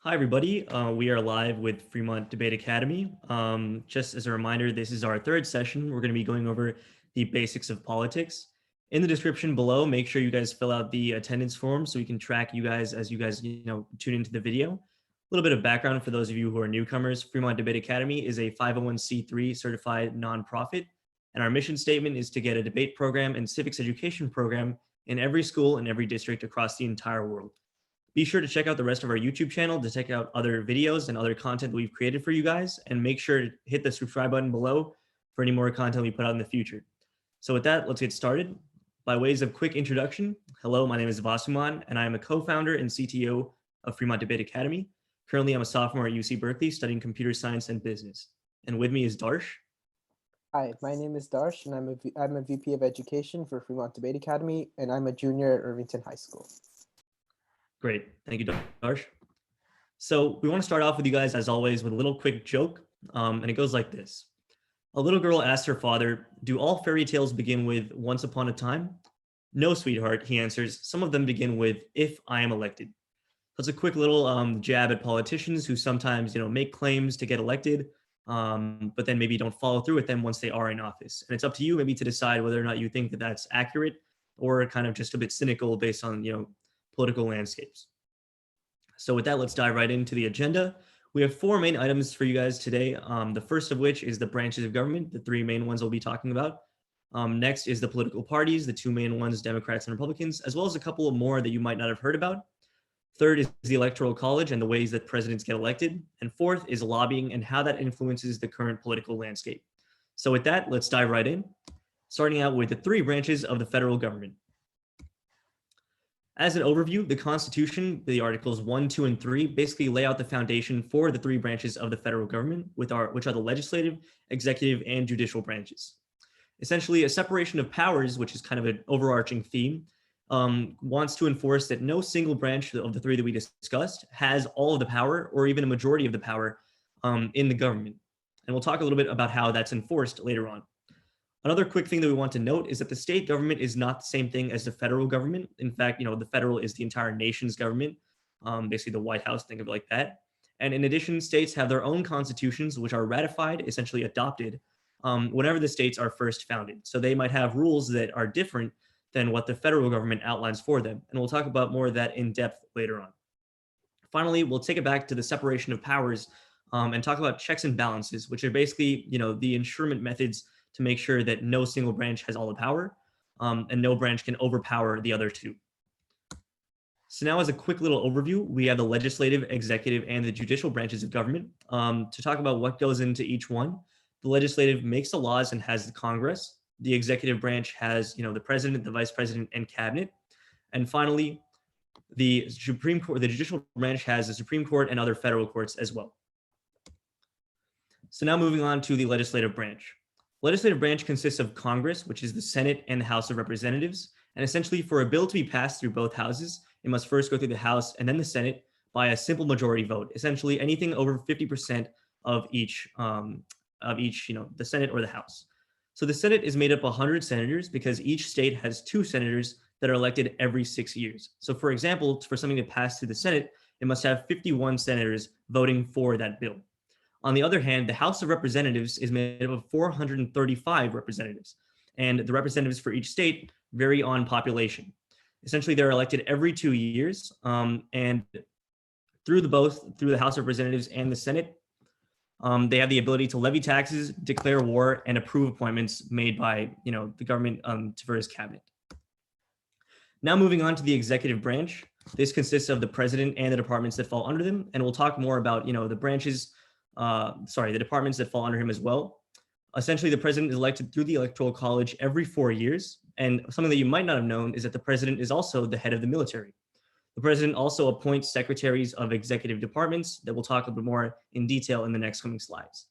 Hi, everybody. We are live with Fremont Debate Academy. Just as a reminder, this is our third session. We're going to be going over the basics of politics. In the description below, make sure you guys fill out the attendance form so we can track you guys as you guys tune into the video. A little bit of background for those of you who are newcomers. Fremont Debate Academy is a 501c3 certified nonprofit, and our mission statement is to get a debate program and civics education program in every school and every district across the entire world. Be sure to check out the rest of our YouTube channel to check out other videos and other content that we've created for you guys, and make sure to hit the subscribe button below for any more content we put out in the future. So with that, let's get started. By ways of quick introduction, hello, my name is Vasuman, and I am a co-founder and CTO of Fremont Debate Academy. Currently, I'm a sophomore at UC Berkeley studying computer science and business. And with me is Darsh. Hi, my name is Darsh, and I'm a VP of Education for Fremont Debate Academy, and I'm a junior at Irvington High School. Great. Thank you, Darsh. So we want to start off with you guys, as always, with a little quick joke, and it goes like this. A little girl asks her father, do all fairy tales begin with once upon a time? No, sweetheart, he answers. Some of them begin with if I am elected. That's a quick little jab at politicians who sometimes, make claims to get elected, but then maybe don't follow through with them once they are in office. And it's up to you maybe to decide whether or not you think that that's accurate or kind of just a bit cynical based on, political landscapes. So with that, let's dive right into the agenda. We have four main items for you guys today. The first of which is the branches of government, the three main ones we'll be talking about. Next is the political parties, the two main ones, Democrats and Republicans, as well as a couple of more that you might not have heard about. Third is the electoral college and the ways that presidents get elected. And fourth is lobbying and how that influences the current political landscape. So with that, let's dive right in, starting out with the three branches of the federal government. As an overview, the Constitution, the Articles 1, 2, and 3 basically lay out the foundation for the three branches of the federal government, which are the legislative, executive, and judicial branches. Essentially, a separation of powers, which is kind of an overarching theme, wants to enforce that no single branch of the three that we discussed has all of the power or even a majority of the power in the government. And we'll talk a little bit about how that's enforced later on. Another quick thing that we want to note is that the state government is not the same thing as the federal government. In fact, the federal is the entire nation's government, basically the White House, think of it like that. And in addition, states have their own constitutions, which are ratified, essentially adopted, whenever the states are first founded. So they might have rules that are different than what the federal government outlines for them. And we'll talk about more of that in depth later on. Finally, we'll take it back to the separation of powers and talk about checks and balances, which are basically, the ensurement methods to make sure that no single branch has all the power and no branch can overpower the other two. So now, as a quick little overview, we have the legislative, executive, and the judicial branches of government. To talk about what goes into each one, the legislative makes the laws and has the Congress. The executive branch has, the president, the vice president, and cabinet. And finally, the Supreme Court, the judicial branch has the Supreme Court and other federal courts as well. So now moving on to the legislative branch. Legislative branch consists of Congress, which is the Senate and the House of Representatives. And essentially, for a bill to be passed through both houses, it must first go through the House and then the Senate by a simple majority vote. Essentially, anything over 50% of each, the Senate or the House. So the Senate is made up of 100 senators because each state has 2 senators that are elected every 6 years. So for example, for something to pass through the Senate, it must have 51 senators voting for that bill. On the other hand, the House of Representatives is made up of 435 representatives, and the representatives for each state vary on population. Essentially, they're elected every 2 years, and through the House of Representatives and the Senate, they have the ability to levy taxes, declare war, and approve appointments made by the government for his cabinet. Now moving on to the executive branch. This consists of the president and the departments that fall under them, and we'll talk more about the branches. The departments that fall under him as well. Essentially, the president is elected through the electoral college every 4 years. And something that you might not have known is that the president is also the head of the military. The president also appoints secretaries of executive departments that we'll talk a bit more in detail in the next coming slides.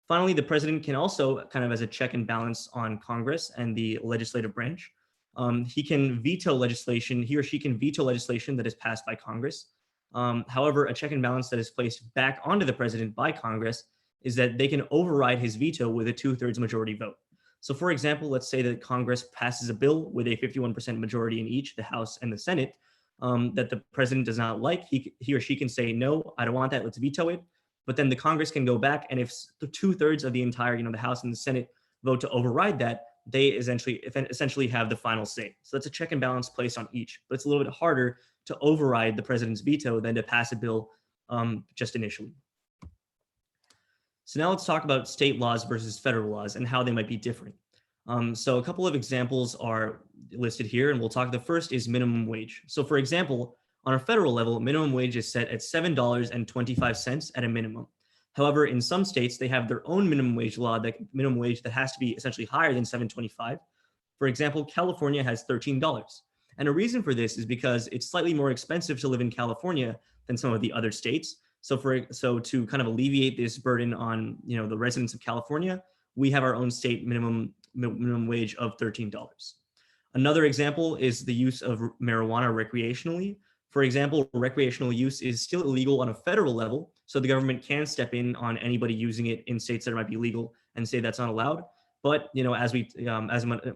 Finally, the president can also, kind of as a check and balance on Congress and the legislative branch, he or she can veto legislation that is passed by Congress. However, a check and balance that is placed back onto the president by Congress is that they can override his veto with a 2/3 majority vote. So for example, let's say that Congress passes a bill with a 51% majority in each, the House and the Senate. that the president does not like, he or she can say, no, I don't want that, let's veto it. But then the Congress can go back, and if the 2/3 of the entire, the House and the Senate vote to override that, they essentially have the final say. So that's a check and balance placed on each. But it's a little bit harder to override the president's veto than to pass a bill just initially. So now let's talk about state laws versus federal laws and how they might be different. So a couple of examples are listed here, and we'll talk. The first is minimum wage. So for example, on a federal level, minimum wage is set at $7.25 at a minimum. However, in some states, they have their own minimum wage law, that has to be essentially higher than $7.25. For example, California has $13. And a reason for this is because it's slightly more expensive to live in California than some of the other states. So to kind of alleviate this burden on the residents of California, we have our own state minimum wage of $13. Another example is the use of marijuana recreationally. For example, recreational use is still illegal on a federal level, so the government can step in on anybody using it in states that it might be legal and say that's not allowed. But as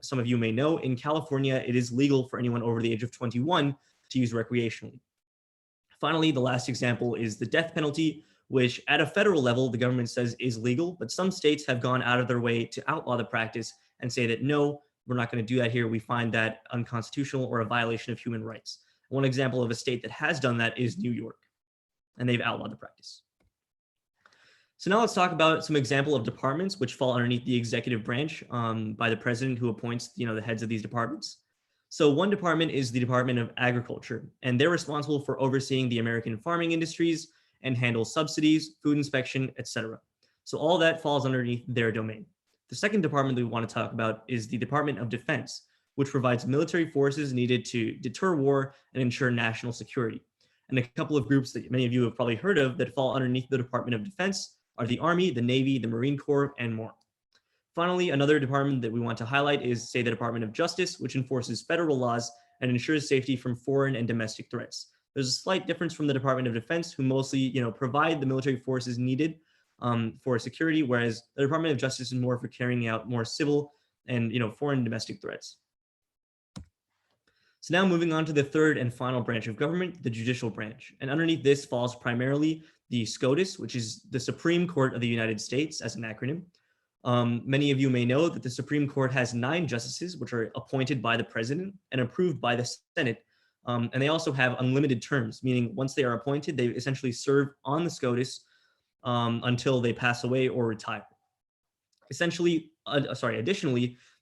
some of you may know, in California, it is legal for anyone over the age of 21 to use recreationally. Finally, the last example is the death penalty, which at a federal level, the government says is legal, but some states have gone out of their way to outlaw the practice and say that, no, we're not going to do that here. We find that unconstitutional or a violation of human rights. One example of a state that has done that is New York, and they've outlawed the practice. So now let's talk about some example of departments which fall underneath the executive branch by the president, who appoints the heads of these departments. So one department is the Department of Agriculture, and they're responsible for overseeing the American farming industries and handle subsidies, food inspection, etc. So all that falls underneath their domain. The second department that we want to talk about is the Department of Defense, which provides military forces needed to deter war and ensure national security. And a couple of groups that many of you have probably heard of that fall underneath the Department of Defense are the Army, the Navy, the Marine Corps, and more. Finally, another department that we want to highlight is, say, the Department of Justice, which enforces federal laws and ensures safety from foreign and domestic threats. There's a slight difference from the Department of Defense, who mostly, provide the military forces needed for security, whereas the Department of Justice is more for carrying out more civil and, foreign and domestic threats. So now moving on to the third and final branch of government, the judicial branch. And underneath this falls primarily the SCOTUS, which is the Supreme Court of the United States as an acronym. Many of you may know that the Supreme Court has 9 justices, which are appointed by the president and approved by the Senate. And they also have unlimited terms, meaning once they are appointed, they essentially serve on the SCOTUS until they pass away or retire. Additionally,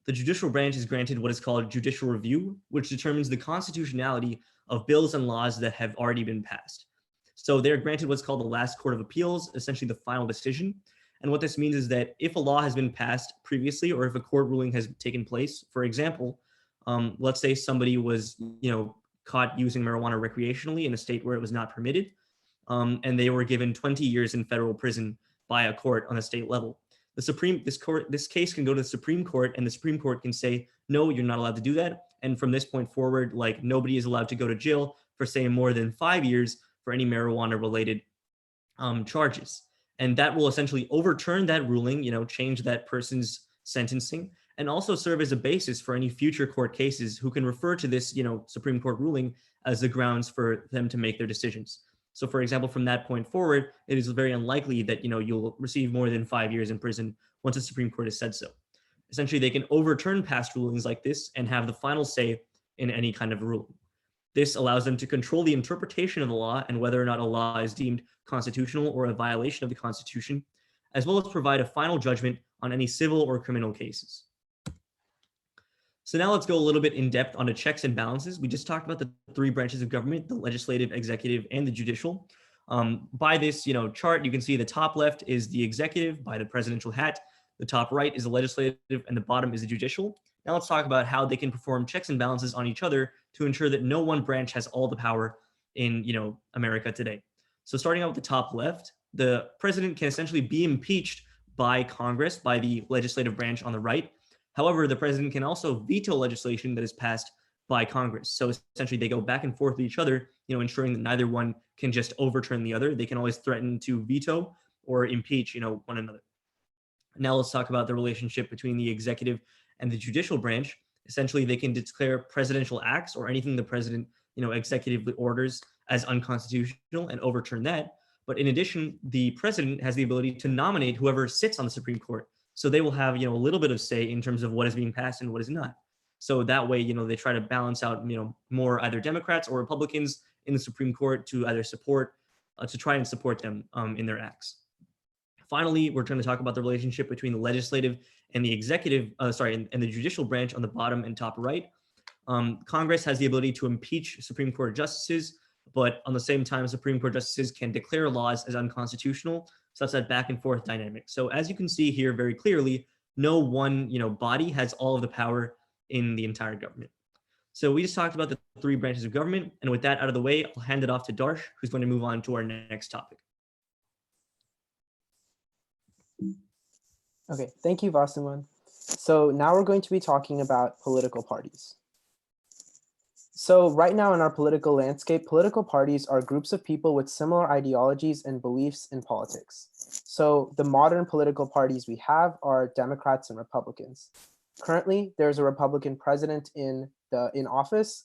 the judicial branch is granted what is called judicial review, which determines the constitutionality of bills and laws that have already been passed. So they're granted what's called the last court of appeals, essentially the final decision. And what this means is that if a law has been passed previously, or if a court ruling has taken place, for example, let's say somebody was, caught using marijuana recreationally in a state where it was not permitted, and they were given 20 years in federal prison by a court on a state level. This case can go to the Supreme Court, and the Supreme Court can say, no, you're not allowed to do that. And from this point forward, nobody is allowed to go to jail for, say, more than 5 years for any marijuana-related charges. And that will essentially overturn that ruling, change that person's sentencing, and also serve as a basis for any future court cases who can refer to this, Supreme Court ruling as the grounds for them to make their decisions. So, for example, from that point forward, it is very unlikely that, you'll receive more than 5 years in prison once the Supreme Court has said so. Essentially, they can overturn past rulings like this and have the final say in any kind of ruling. This allows them to control the interpretation of the law and whether or not a law is deemed constitutional or a violation of the Constitution, as well as provide a final judgment on any civil or criminal cases. So now let's go a little bit in depth on the checks and balances. We just talked about the 3 branches of government, the legislative, executive, and the judicial. By this, chart, you can see the top left is the executive by the presidential hat, the top right is the legislative, and the bottom is the judicial. Now let's talk about how they can perform checks and balances on each other to ensure that no one branch has all the power in, America today. So starting out with the top left, the president can essentially be impeached by Congress, by the legislative branch on the right. However, the president can also veto legislation that is passed by Congress. So essentially they go back and forth with each other, ensuring that neither one can just overturn the other. They can always threaten to veto or impeach, one another. Now let's talk about the relationship between the executive and the judicial branch. Essentially, they can declare presidential acts or anything the president executive orders as unconstitutional and overturn that. But in addition, the president has the ability to nominate whoever sits on the Supreme Court. So they will have, a little bit of say in terms of what is being passed and what is not. So that way, they try to balance out, more either Democrats or Republicans in the Supreme Court to either support, to try and support them in their acts. Finally, we're going to talk about the relationship between the legislative and the executive, and the judicial branch on the bottom and top right. Congress has the ability to impeach Supreme Court justices, but on the same time, Supreme Court justices can declare laws as unconstitutional. So that's that back and forth dynamic. So as you can see here very clearly, no one, body has all of the power in the entire government. So we just talked about the three branches of government. And with that out of the way, I'll hand it off to Darsh, who's going to move on to our next topic. Okay, thank you, Vasuman. So now we're going to be talking about political parties. So right now in our political landscape, political parties are groups of people with similar ideologies and beliefs in politics. So the modern political parties we have are Democrats and Republicans. Currently, there's a Republican president in office.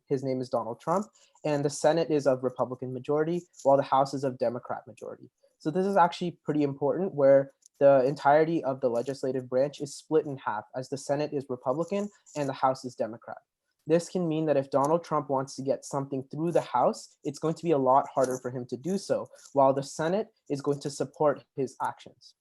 His name is Donald Trump, and the Senate is of Republican majority, while the House is of Democrat majority. So this is actually pretty important, where the entirety of the legislative branch is split in half, as the Senate is Republican and the House is Democrat. This can mean that if Donald Trump wants to get something through the House, it's going to be a lot harder for him to do so, while the Senate is going to support his actions.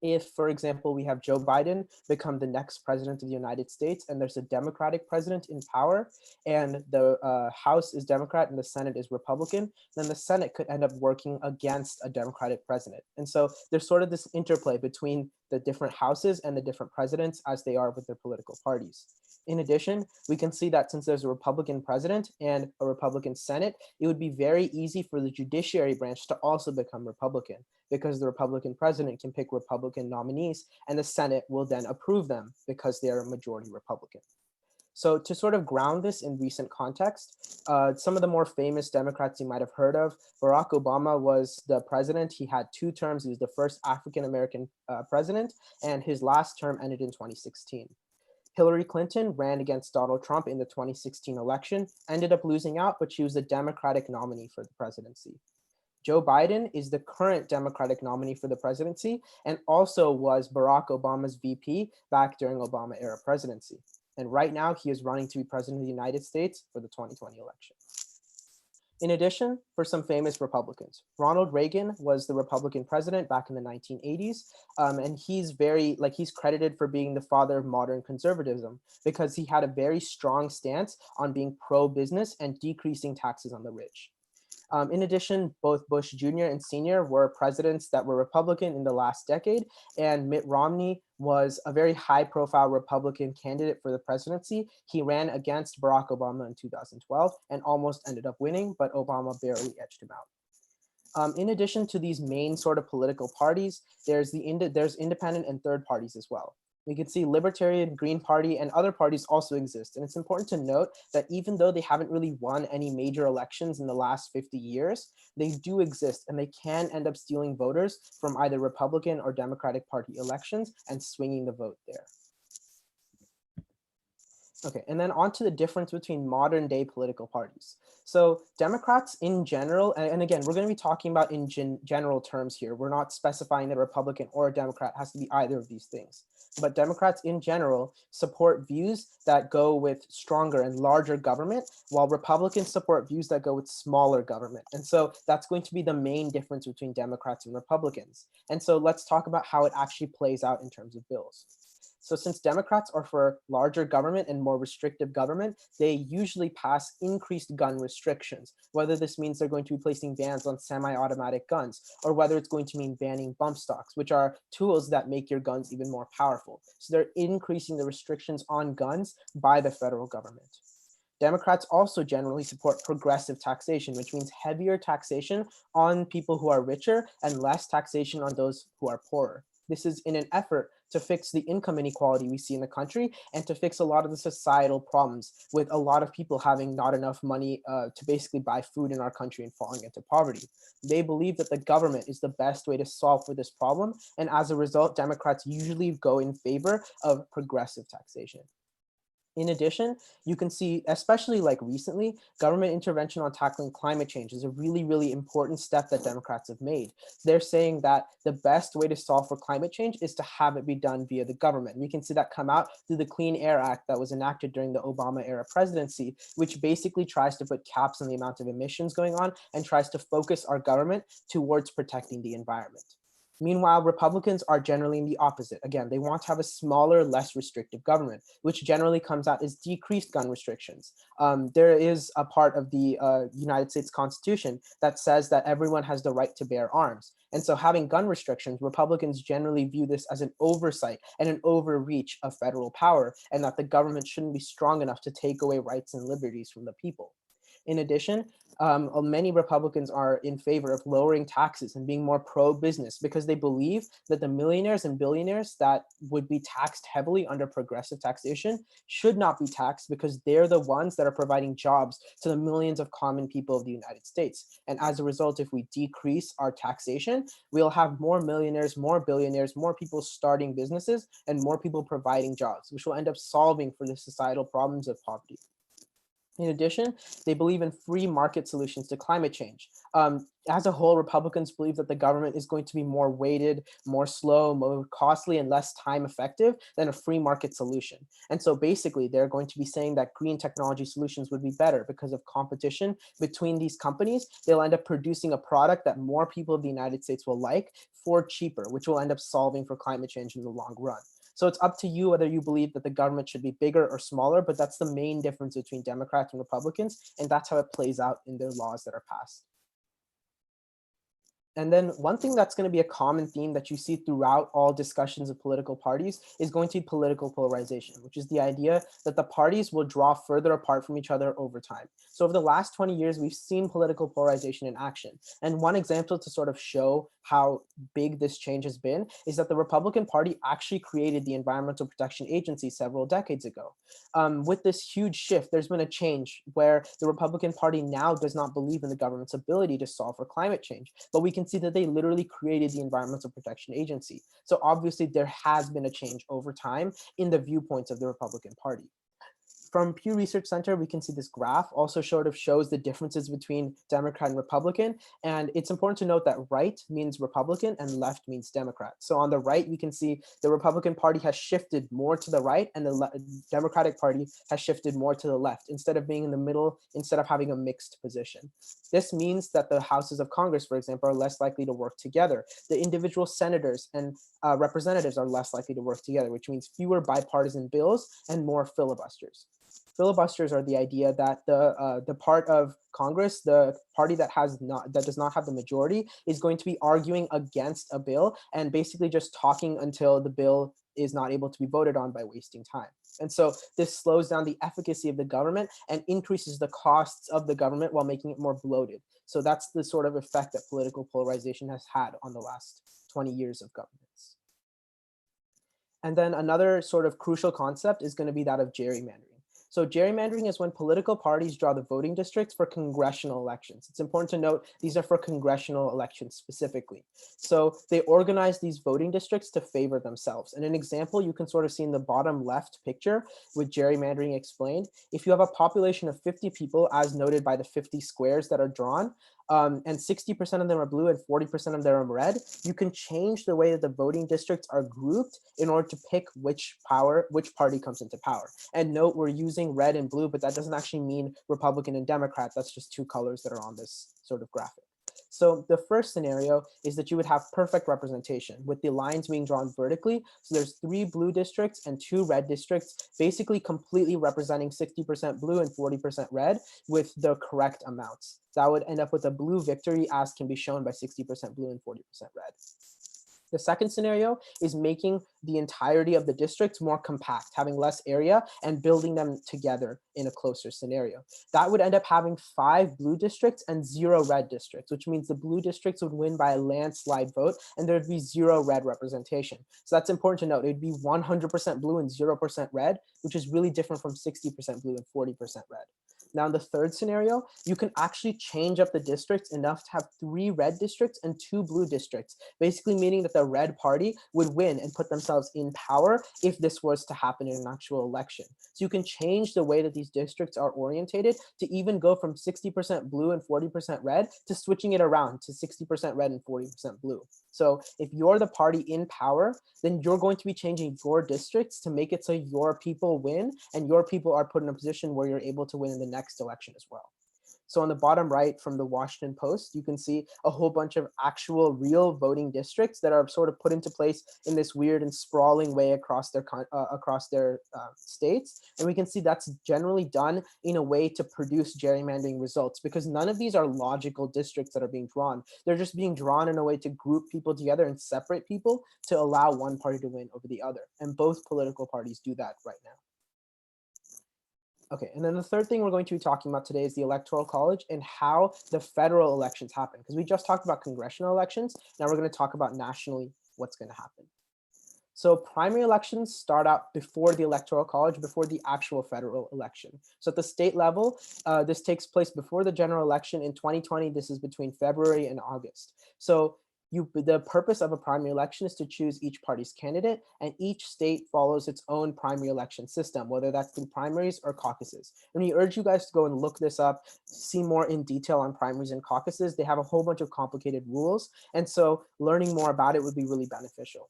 If, for example, we have Joe Biden become the next president of the United States and there's a Democratic president in power and the House is Democrat and the Senate is Republican, then the Senate could end up working against a Democratic president. And so there's sort of this interplay between the different houses and the different presidents as they are with their political parties. In addition, we can see that since there's a Republican president and a Republican Senate, it would be very easy for the judiciary branch to also become Republican, because the Republican president can pick Republican nominees and the Senate will then approve them because they're a majority Republican. So to sort of ground this in recent context, some of the more famous Democrats you might have heard of, Barack Obama was the president. He had 2 terms. He was the first African-American president, and his last term ended in 2016. Hillary Clinton ran against Donald Trump in the 2016 election, ended up losing out, but she was the Democratic nominee for the presidency. Joe Biden is the current Democratic nominee for the presidency and also was Barack Obama's VP back during Obama era presidency. And right now he is running to be president of the United States for the 2020 election. In addition, for some famous Republicans, Ronald Reagan was the Republican president back in the 1980s, and he's credited for being the father of modern conservatism because he had a very strong stance on being pro-business and decreasing taxes on the rich. In addition, both Bush Jr. and Sr. were presidents that were Republican in the last decade, and Mitt Romney was a very high-profile Republican candidate for the presidency. He ran against Barack Obama in 2012 and almost ended up winning, but Obama barely edged him out. In addition to these main sort of political parties, there's independent and third parties as well. We can see Libertarian, Green Party, and other parties also exist. And it's important to note that even though they haven't really won any major elections in the last 50 years, they do exist and they can end up stealing voters from either Republican or Democratic Party elections and swinging the vote there. Okay, and then on to the difference between modern day political parties. So Democrats in general, and again, we're going to be talking about in general terms here. We're not specifying that a Republican or a Democrat has to be either of these things. But Democrats in general support views that go with stronger and larger government, while Republicans support views that go with smaller government. And so that's going to be the main difference between Democrats and Republicans. And so let's talk about how it actually plays out in terms of bills. So since Democrats are for larger government and more restrictive government, they usually pass increased gun restrictions, whether this means they're going to be placing bans on semi-automatic guns, or whether it's going to mean banning bump stocks, which are tools that make your guns even more powerful. So they're increasing the restrictions on guns by the federal government. Democrats also generally support progressive taxation, which means heavier taxation on people who are richer and less taxation on those who are poorer. This is in an effort to fix the income inequality we see in the country and to fix a lot of the societal problems with a lot of people having not enough money to basically buy food in our country and falling into poverty. They believe that the government is the best way to solve for this problem. And as a result, Democrats usually go in favor of progressive taxation. In addition, you can see, especially like recently, government intervention on tackling climate change is a really, really important step that Democrats have made. They're saying that the best way to solve for climate change is to have it be done via the government. We can see that come out through the Clean Air Act that was enacted during the Obama era presidency, which basically tries to put caps on the amount of emissions going on and tries to focus our government towards protecting the environment. Meanwhile, Republicans are generally in the opposite. Again, they want to have a smaller, less restrictive government, which generally comes out as decreased gun restrictions. There is a part of the United States Constitution that says that everyone has the right to bear arms. And so having gun restrictions, Republicans generally view this as an oversight and an overreach of federal power, and that the government shouldn't be strong enough to take away rights and liberties from the people. In addition, many Republicans are in favor of lowering taxes and being more pro-business because they believe that the millionaires and billionaires that would be taxed heavily under progressive taxation should not be taxed because they're the ones that are providing jobs to the millions of common people of the United States. And as a result, if we decrease our taxation, we'll have more millionaires, more billionaires, more people starting businesses, and more people providing jobs, which will end up solving for the societal problems of poverty. In addition, they believe in free market solutions to climate change. As a whole, Republicans believe that the government is going to be more weighted, more slow, more costly, and less time effective than a free market solution. And so basically, they're going to be saying that green technology solutions would be better because of competition between these companies. They'll end up producing a product that more people of the United States will like for cheaper, which will end up solving for climate change in the long run. So it's up to you whether you believe that the government should be bigger or smaller, but that's the main difference between Democrats and Republicans, and that's how it plays out in their laws that are passed. And then one thing that's going to be a common theme that you see throughout all discussions of political parties is going to be political polarization, which is the idea that the parties will draw further apart from each other over time. So over the last 20 years, we've seen political polarization in action. And one example to sort of show how big this change has been is that the Republican Party actually created the Environmental Protection Agency several decades ago. With this huge shift, there's been a change where the Republican Party now does not believe in the government's ability to solve for climate change, but we can see that they literally created the Environmental Protection Agency. So obviously there has been a change over time in the viewpoints of the Republican Party. From Pew Research Center, we can see this graph also sort of shows the differences between Democrat and Republican. And it's important to note that right means Republican and left means Democrat. So on the right, we can see the Republican Party has shifted more to the right and the Democratic Party has shifted more to the left instead of being in the middle, instead of having a mixed position. This means that the houses of Congress, for example, are less likely to work together. The individual senators and representatives are less likely to work together, which means fewer bipartisan bills and more filibusters. Filibusters are the idea that the part of Congress, the party that does not have the majority, is going to be arguing against a bill and basically just talking until the bill is not able to be voted on by wasting time. And so this slows down the efficacy of the government and increases the costs of the government while making it more bloated. So that's the sort of effect that political polarization has had on the last 20 years of governments. And then another sort of crucial concept is going to be that of gerrymandering. So gerrymandering is when political parties draw the voting districts for congressional elections. It's important to note these are for congressional elections specifically. So they organize these voting districts to favor themselves. And an example you can sort of see in the bottom left picture with gerrymandering explained. If you have a population of 50 people, as noted by the 50 squares that are drawn, and 60% of them are blue and 40% of them are red, you can change the way that the voting districts are grouped in order to pick which party comes into power. And note, we're using red and blue, but that doesn't actually mean Republican and Democrat. That's just two colors that are on this sort of graphic. So the first scenario is that you would have perfect representation with the lines being drawn vertically. So there's 3 blue districts and 2 red districts, basically completely representing 60% blue and 40% red with the correct amounts. That would end up with a blue victory, as can be shown by 60% blue and 40% red. The second scenario is making the entirety of the districts more compact, having less area and building them together in a closer scenario. That would end up having 5 blue districts and 0 red districts, which means the blue districts would win by a landslide vote and there'd be 0 red representation. So that's important to note. It'd be 100% blue and 0% red, which is really different from 60% blue and 40% red. Now, in the third scenario, you can actually change up the districts enough to have 3 red districts and 2 blue districts, basically meaning that the red party would win and put themselves in power if this was to happen in an actual election. So you can change the way that these districts are orientated to even go from 60% blue and 40% red to switching it around to 60% red and 40% blue. So if you're the party in power, then you're going to be changing your districts to make it so your people win and your people are put in a position where you're able to win in the next election as well. So on the bottom right from the Washington Post, you can see a whole bunch of actual real voting districts that are sort of put into place in this weird and sprawling way across their states. And we can see that's generally done in a way to produce gerrymandering results, because none of these are logical districts that are being drawn. They're just being drawn in a way to group people together and separate people to allow one party to win over the other. And both political parties do that right now. Okay, and then the third thing we're going to be talking about today is the Electoral College and how the federal elections happen. Because we just talked about congressional elections. Now we're going to talk about nationally what's going to happen. So primary elections start out before the Electoral College, before the actual federal election. So at the state level, this takes place before the general election. In 2020, this is between February and August. So the purpose of a primary election is to choose each party's candidate, and each state follows its own primary election system, whether that's through primaries or caucuses. And we urge you guys to go and look this up, see more in detail on primaries and caucuses. They have a whole bunch of complicated rules, and so learning more about it would be really beneficial.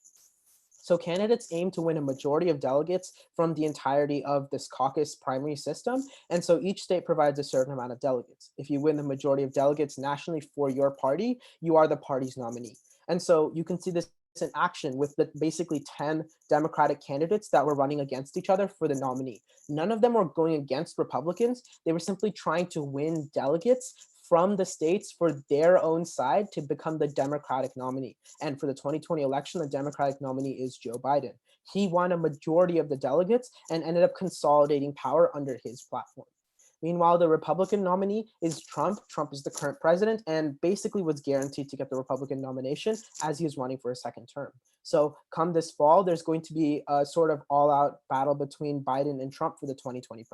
So candidates aim to win a majority of delegates from the entirety of this caucus primary system. And so each state provides a certain amount of delegates. If you win the majority of delegates nationally for your party, you are the party's nominee. And so you can see this in action with the basically 10 Democratic candidates that were running against each other for the nominee. None of them were going against Republicans. They were simply trying to win delegates from the states for their own side to become the Democratic nominee. And for the 2020 election, the Democratic nominee is Joe Biden. He won a majority of the delegates and ended up consolidating power under his platform. Meanwhile, the Republican nominee is Trump. Trump is the current president and basically was guaranteed to get the Republican nomination as he is running for a second term. So come this fall, there's going to be a sort of all-out battle between Biden and Trump for the 2020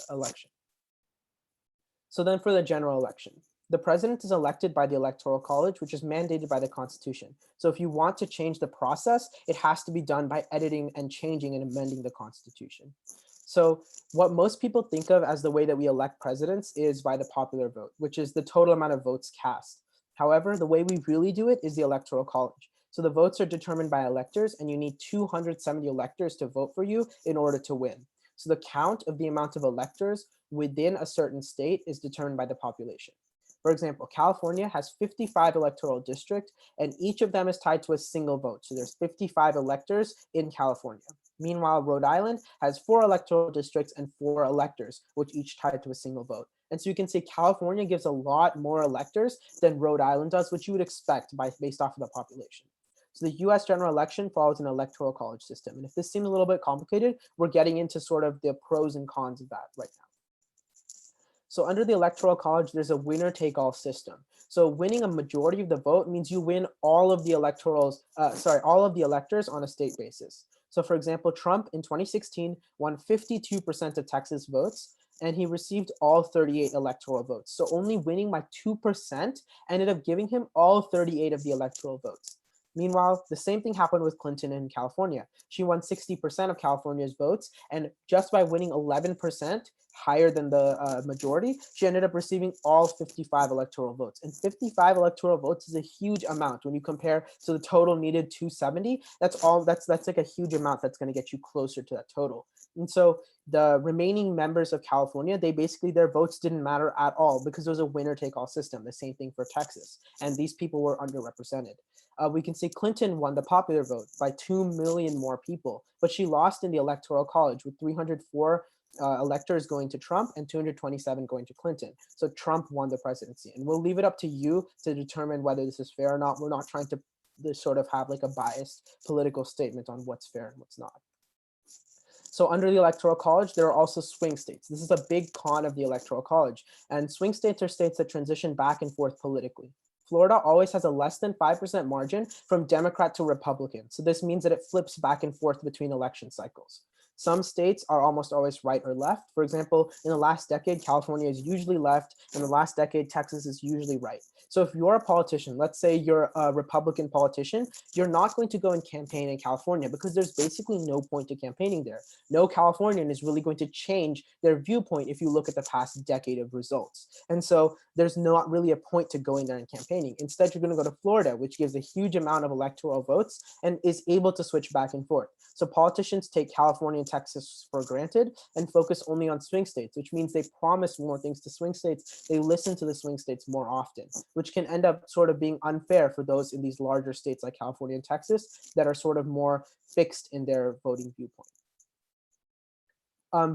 election. So then for the general election, the president is elected by the Electoral College, which is mandated by the Constitution. So if you want to change the process, it has to be done by editing and changing and amending the Constitution. So what most people think of as the way that we elect presidents is by the popular vote, which is the total amount of votes cast. However, the way we really do it is the Electoral College. So the votes are determined by electors, and you need 270 electors to vote for you in order to win. So the count of the amount of electors within a certain state is determined by the population. For example, California has 55 electoral districts, and each of them is tied to a single vote. So there's 55 electors in California. Meanwhile, Rhode Island has 4 electoral districts and 4 electors, which each tied to a single vote. And so you can see California gives a lot more electors than Rhode Island does, which you would expect based off of the population. So the US general election follows an electoral college system. And if this seems a little bit complicated, we're getting into sort of the pros and cons of that right now. So under the Electoral College, there's a winner-take-all system. So winning a majority of the vote means you win all of the all of the electors on a state basis. So for example, Trump in 2016 won 52% of Texas votes, and he received all 38 electoral votes. So only winning by 2% ended up giving him all 38 of the electoral votes. Meanwhile, the same thing happened with Clinton in California. She won 60% of California's votes, and just by winning 11% higher than the majority, she ended up receiving all 55 electoral votes. And 55 electoral votes is a huge amount when you compare to the total needed 270. That's like a huge amount that's going to get you closer to that total. And so the remaining members of California, their votes didn't matter at all because it was a winner-take-all system. The same thing for Texas, and these people were underrepresented. We can see Clinton won the popular vote by 2 million more people, but she lost in the Electoral College with 304 electors going to Trump and 227 going to Clinton. So Trump won the presidency, and we'll leave it up to you to determine whether this is fair or not. We're not trying to sort of have like a biased political statement on what's fair and what's not. So under the Electoral College, there are also swing states. This is a big con of the Electoral College, and swing states are states that transition back and forth politically. Florida always has a less than 5% margin from Democrat to Republican. So this means that it flips back and forth between election cycles. Some states are almost always right or left. For example, in the last decade, California is usually left. In the last decade, Texas is usually right. So if you're a politician, let's say you're a Republican politician, you're not going to go and campaign in California because there's basically no point to campaigning there. No Californian is really going to change their viewpoint if you look at the past decade of results. And so there's not really a point to going there and campaigning. Instead, you're going to go to Florida, which gives a huge amount of electoral votes and is able to switch back and forth. So politicians take California and Texas for granted and focus only on swing states, which means they promise more things to swing states. They listen to the swing states more often, which can end up sort of being unfair for those in these larger states like California and Texas that are sort of more fixed in their voting viewpoint.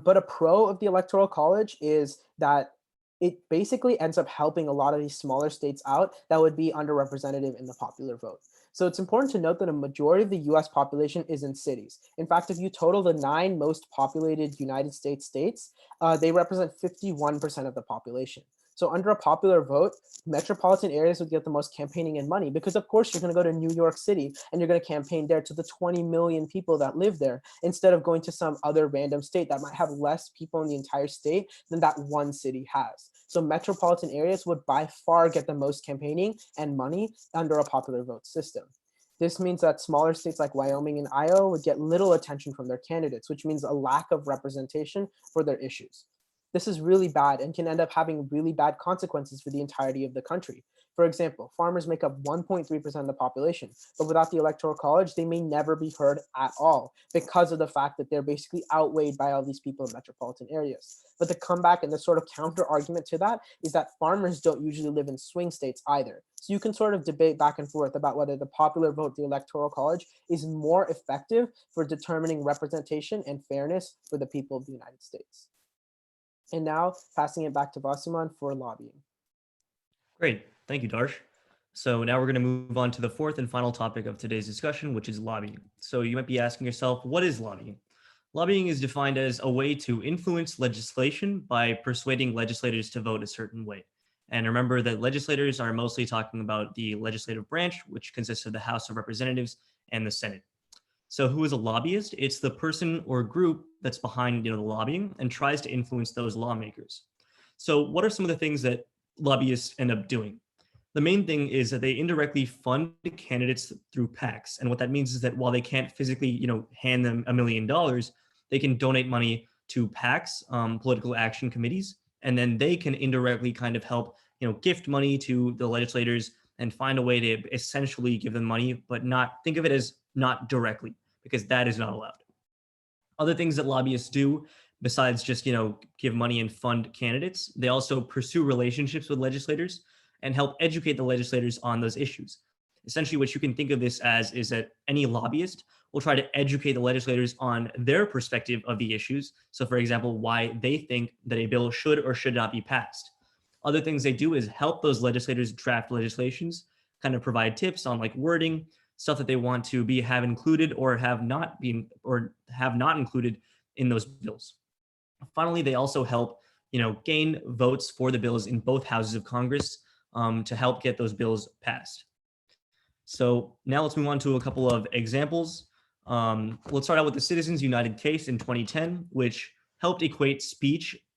But a pro of the Electoral College is that it basically ends up helping a lot of these smaller states out that would be underrepresented in the popular vote. So it's important to note that a majority of the US population is in cities. In fact, if you total the 9 most populated United States states, they represent 51% of the population. So under a popular vote, metropolitan areas would get the most campaigning and money because of course you're going to go to New York City and you're going to campaign there to the 20 million people that live there instead of going to some other random state that might have less people in the entire state than that one city has. So metropolitan areas would by far get the most campaigning and money under a popular vote system. This means that smaller states like Wyoming and Iowa would get little attention from their candidates, which means a lack of representation for their issues. This is really bad and can end up having really bad consequences for the entirety of the country. For example, farmers make up 1.3% of the population, but without the Electoral College, they may never be heard at all because of the fact that they're basically outweighed by all these people in metropolitan areas. But the comeback and the sort of counter argument to that is that farmers don't usually live in swing states either. So you can sort of debate back and forth about whether the popular vote, the Electoral College, is more effective for determining representation and fairness for the people of the United States. And now passing it back to Vasuman for lobbying. Great. Thank you, Darsh. So now we're going to move on to the fourth and final topic of today's discussion, which is lobbying. So you might be asking yourself, what is lobbying? Lobbying is defined as a way to influence legislation by persuading legislators to vote a certain way. And remember that legislators are mostly talking about the legislative branch, which consists of the House of Representatives and the Senate. So who is a lobbyist? It's the person or group that's behind the lobbying and tries to influence those lawmakers. So what are some of the things that lobbyists end up doing? The main thing is that they indirectly fund candidates through PACs. And what that means is that while they can't physically, hand them $1 million, they can donate money to PACs, political action committees, and then they can indirectly kind of help, gift money to the legislators and find a way to essentially give them money, but not think of it as not directly, because that is not allowed. Other things that lobbyists do besides just, give money and fund candidates, they also pursue relationships with legislators and help educate the legislators on those issues. Essentially, what you can think of this as is that any lobbyist will try to educate the legislators on their perspective of the issues. So for example, why they think that a bill should or should not be passed. Other things they do is help those legislators draft legislations, kind of provide tips on like wording, stuff that they want to have included or have not included in those bills. Finally, they also help, gain votes for the bills in both houses of Congress to help get those bills passed. So now let's move on to a couple of examples. Let's start out with the Citizens United case in 2010, which helped equate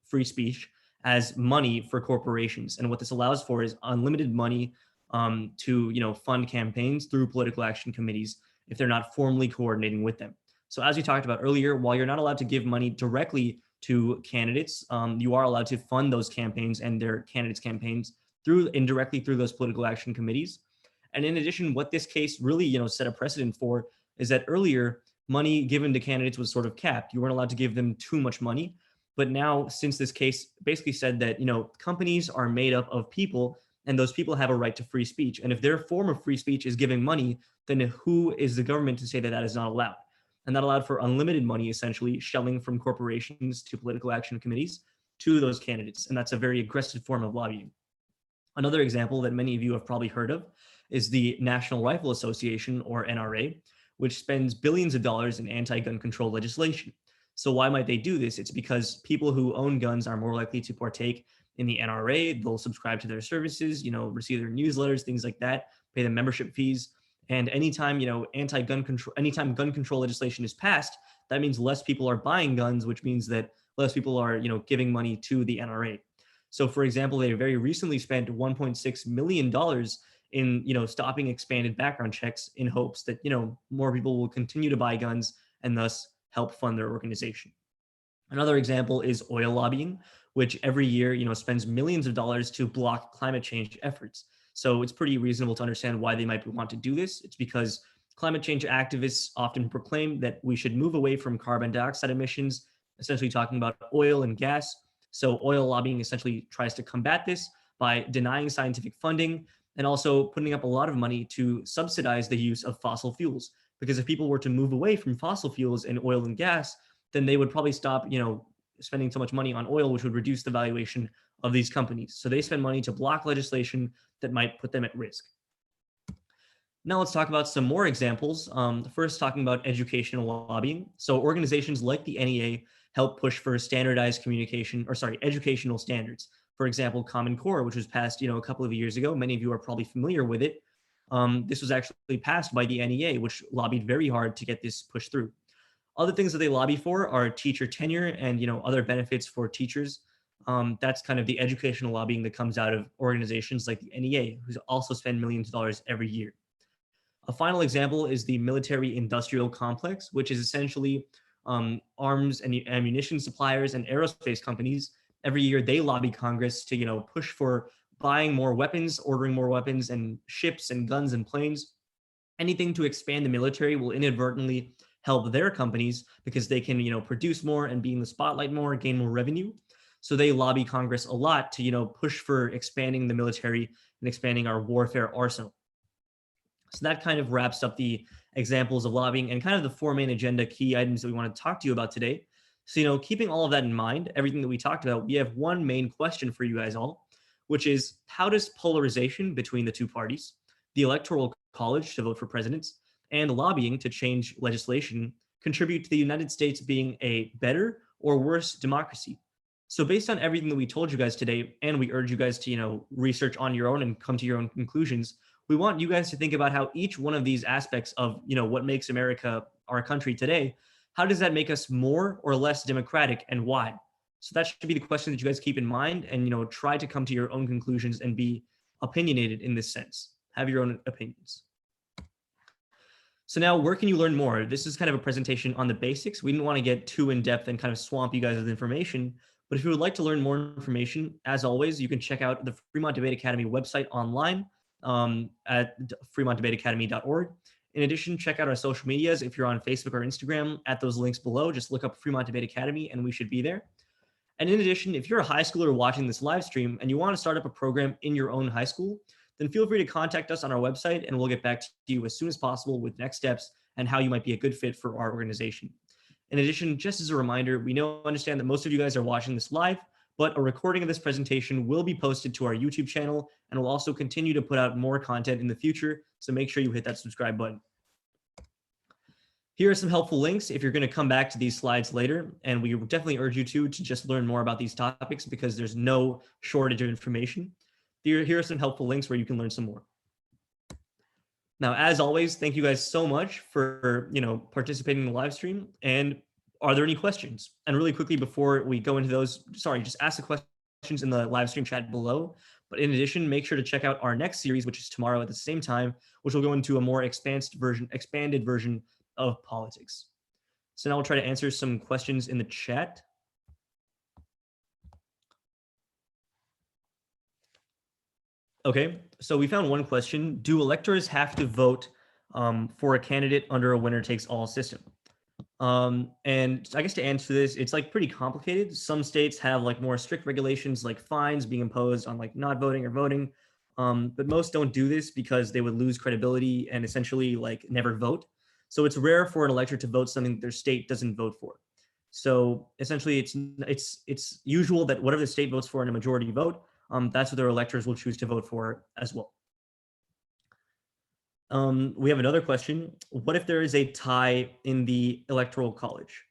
free speech, as money for corporations. And what this allows for is unlimited money to fund campaigns through political action committees if they're not formally coordinating with them. So as we talked about earlier, while you're not allowed to give money directly to candidates, you are allowed to fund those campaigns and their candidates' campaigns indirectly through those political action committees. And in addition, what this case really set a precedent for is that earlier money given to candidates was sort of capped. You weren't allowed to give them too much money. But now, since this case basically said that companies are made up of people, and those people have a right to free speech. And if their form of free speech is giving money, then who is the government to say that that is not allowed? And that allowed for unlimited money, essentially shelling from corporations to political action committees to those candidates. And that's a very aggressive form of lobbying. Another example that many of you have probably heard of is the National Rifle Association, or NRA, which spends billions of dollars in anti-gun control legislation. So why might they do this? It's because people who own guns are more likely to partake in the NRA. They'll subscribe to their services, receive their newsletters, things like that, pay them membership fees. And anytime, gun control legislation is passed, that means less people are buying guns, which means that less people are, giving money to the NRA. So for example, they very recently spent $1.6 million in, stopping expanded background checks in hopes that, more people will continue to buy guns and thus help fund their organization. Another example is oil lobbying, which every year, spends millions of dollars to block climate change efforts. So it's pretty reasonable to understand why they might want to do this. It's because climate change activists often proclaim that we should move away from carbon dioxide emissions, essentially talking about oil and gas. So oil lobbying essentially tries to combat this by denying scientific funding and also putting up a lot of money to subsidize the use of fossil fuels. Because if people were to move away from fossil fuels and oil and gas, then they would probably stop, spending so much money on oil, which would reduce the valuation of these companies. So they spend money to block legislation that might put them at risk. Now let's talk about some more examples. First, talking about educational lobbying. So organizations like the NEA help push for standardized educational standards. For example, Common Core, which was passed, a couple of years ago. Many of you are probably familiar with it. This was actually passed by the NEA, which lobbied very hard to get this pushed through. Other things that they lobby for are teacher tenure and other benefits for teachers. That's kind of the educational lobbying that comes out of organizations like the NEA, who also spend millions of dollars every year. A final example is the military industrial complex, which is essentially arms and ammunition suppliers and aerospace companies. Every year they lobby Congress to push for buying more weapons, ordering more weapons and ships and guns and planes. Anything to expand the military will inadvertently help their companies because they can produce more and be in the spotlight more, gain more revenue. So they lobby Congress a lot to push for expanding the military and expanding our warfare arsenal. So that kind of wraps up the examples of lobbying and kind of the four main agenda key items that we want to talk to you about today. So keeping all of that in mind, everything that we talked about, we have one main question for you guys all, which is, how does polarization between the two parties, the electoral college to vote for presidents, and lobbying to change legislation contribute to the United States being a better or worse democracy? So based on everything that we told you guys today, and we urge you guys to research on your own and come to your own conclusions, we want you guys to think about how each one of these aspects of what makes America our country today, how does that make us more or less democratic, and why? So that should be the question that you guys keep in mind, and try to come to your own conclusions and be opinionated in this sense. Have your own opinions. So now, where can you learn more? This is kind of a presentation on the basics. We didn't want to get too in-depth and kind of swamp you guys with information. But if you would like to learn more information, as always, you can check out the Fremont Debate Academy website online at fremontdebateacademy.org. In addition, check out our social medias. If you're on Facebook or Instagram, at those links below, just look up Fremont Debate Academy and we should be there. And in addition, if you're a high schooler watching this live stream and you want to start up a program in your own high school, then feel free to contact us on our website and we'll get back to you as soon as possible with next steps and how you might be a good fit for our organization. In addition, just as a reminder, we understand that most of you guys are watching this live, but a recording of this presentation will be posted to our YouTube channel and we'll also continue to put out more content in the future. So make sure you hit that subscribe button. Here are some helpful links if you're going to come back to these slides later, and we definitely urge you to just learn more about these topics because there's no shortage of information. Here are some helpful links where you can learn some more. Now, as always, thank you guys so much for participating in the live stream. And are there any questions? And really quickly before we go into those, just ask the questions in the live stream chat below. But in addition, make sure to check out our next series, which is tomorrow at the same time, which will go into a more expanded version of politics. So now we'll try to answer some questions in the chat. Okay, so we found one question. Do electors have to vote for a candidate under a winner-takes-all system? And I guess to answer this, it's pretty complicated. Some states have more strict regulations, like fines being imposed on not voting or voting. But most don't do this because they would lose credibility and essentially never vote. So it's rare for an elector to vote something that their state doesn't vote for. So essentially it's usual that whatever the state votes for in a majority vote, that's what their electors will choose to vote for as well. We have another question. What if there is a tie in the electoral college?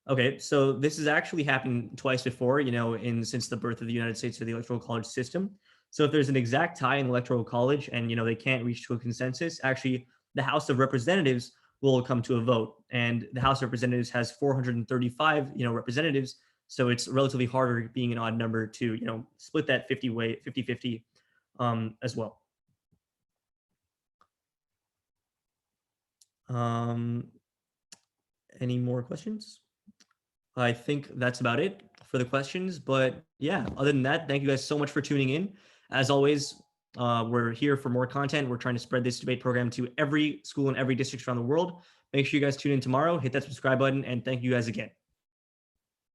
Okay, so this has actually happened twice before, since the birth of the United States or the electoral college system. So if there's an exact tie in the electoral college and, they can't reach to a consensus, actually the House of Representatives will come to a vote. And the House of Representatives has 435, representatives. So it's relatively harder being an odd number to, split that 50-50 as well. Any more questions? I think that's about it for the questions. But yeah, other than that, thank you guys so much for tuning in. As always, we're here for more content. We're trying to spread this debate program to every school and every district around the world. Make sure you guys tune in tomorrow, hit that subscribe button, and thank you guys again.